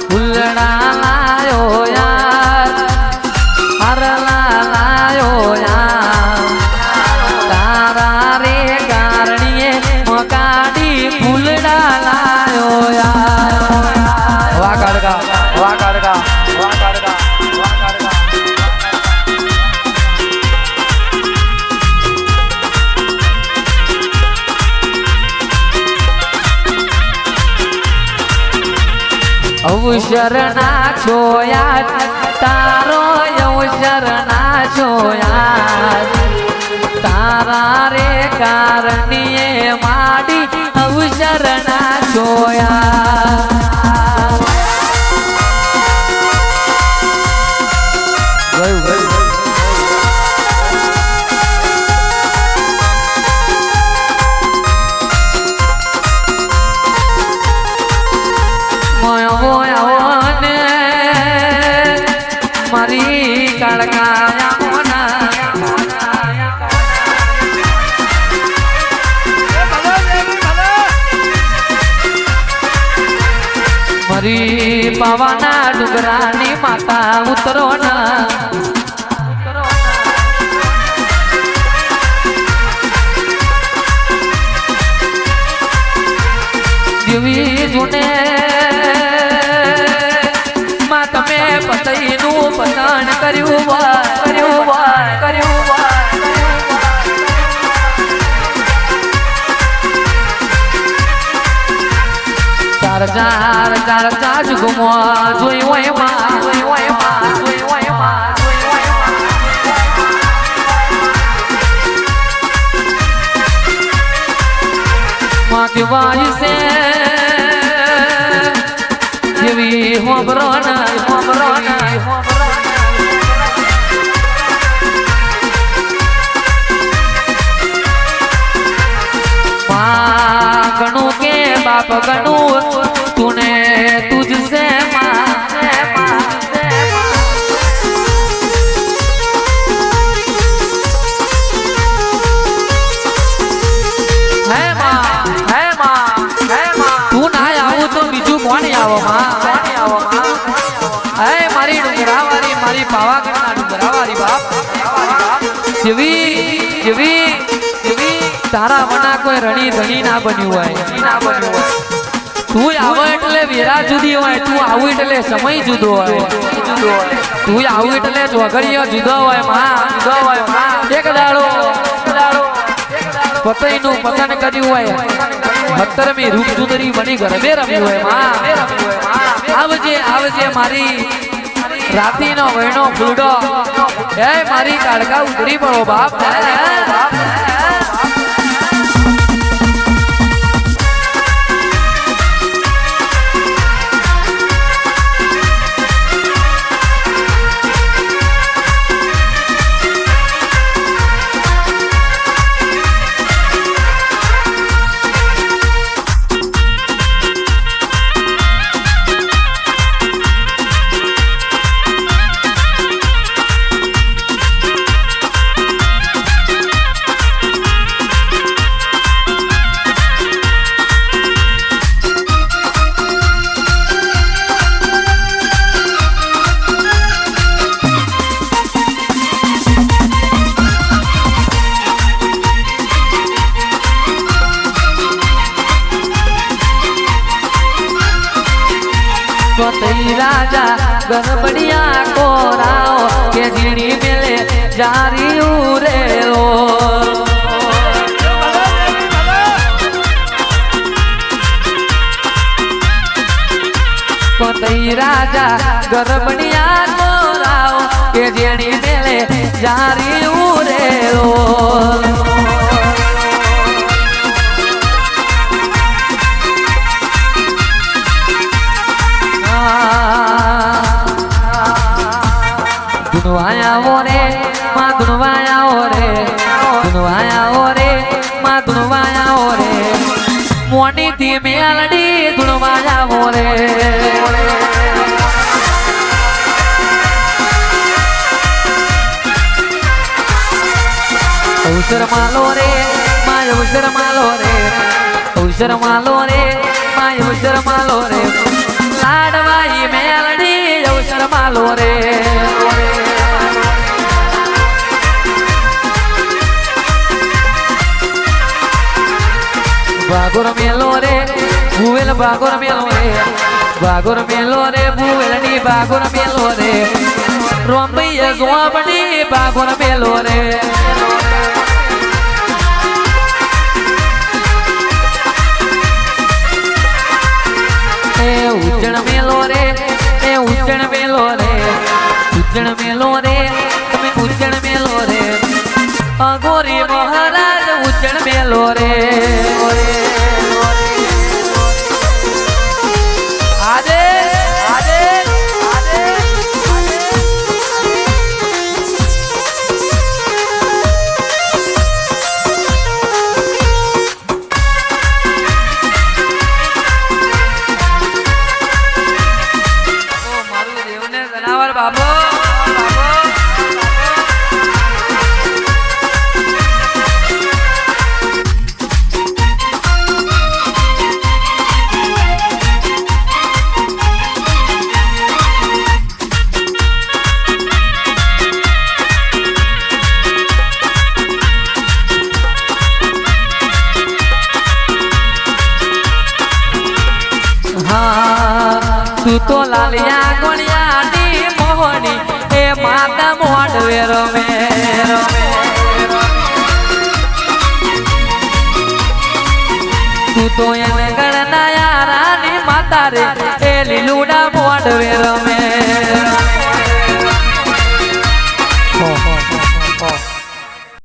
ફૂલડા લાયો યાર હરલા લાયો યાર તારા રે કારણીએ મકાડી ફૂલડા લાયો યાર વાહ કાડકા વાહ કાડકા વાહ કાડકા વાહ કાડકા અવસર ના છોયા તારો અવસર ના છોયા તારા રે કારણીએ માડી અવસર ના છોયા મારી કાળકા મારી પાવાના ડુંગરાની માતા ઉતરો ના દેવી જુને તમે પતઈનું પતન કર્યું ચાર ચાર જુગમો જોઈ હોય માં કેવાય છે જેવી હોબરો माँ गणु के बाप गणु तूने तुझसे माँ तू ना आओ तो बीजू कौन आओ माँ है मारी डुंगरा वाली मारी पावागढ़ डुंगरा वाली बाप जीवी जीवी तारा मना कोई रणी धनी ना बन्यु होय तू आवे એટલે વેરા જુદી હોય તું આવું એટલે સમય જુદો હોય તું આવું એટલે જોગડીયો જુદો હોય માં એક દાડો પતઈનું પતન કર્યું હોય 17મી રૂપ સુંદરી બની ગરબે રમી હોય માં આવજે મારી રાતીનો વહેણો ફૂડો એ મારી કાળકા ઉતરી પડો બાપ राजा गरबड़िया को राव के जीणी मिले जारी उरेलो कोतई राजा गरबड़िया को राव के जीणी मिले जारी उरेलो दुनवाया ओरे माँ दुनवाया ओरे माँ दुनवाया ओरे मोनी थी मेलडी दुनवाया ओरे अवसर मालो रे माँ अवसर मालो रे अवसर मालो रे माँ अवसर मालो रे માલો રે ભાગોર મેલો રે ભુવેલ ભાગોર મેલો રે ભાગોર મેલો રે ભુવેલની ભાગોર મેલો રે રોમભાઈ જોબડી ભાગોર મેલો રે ઉજ્જણ મેલો રે એ ઉજ્જણ મેલો રે ઉજ્જણ મેલો રે તમે ઉજ્જણ મેલો રે અઘોરી મહારાજ ઉજ્જણ મેલો રે આજે આજે આજે મારું દેવને જનાવર બાબો તું તો લાલિયા ગોળિયાની મોહની એ માતા મોડવે રમે તું તો એને ગણના યારાની માતા રે એ લીલુડા મોડવે રમે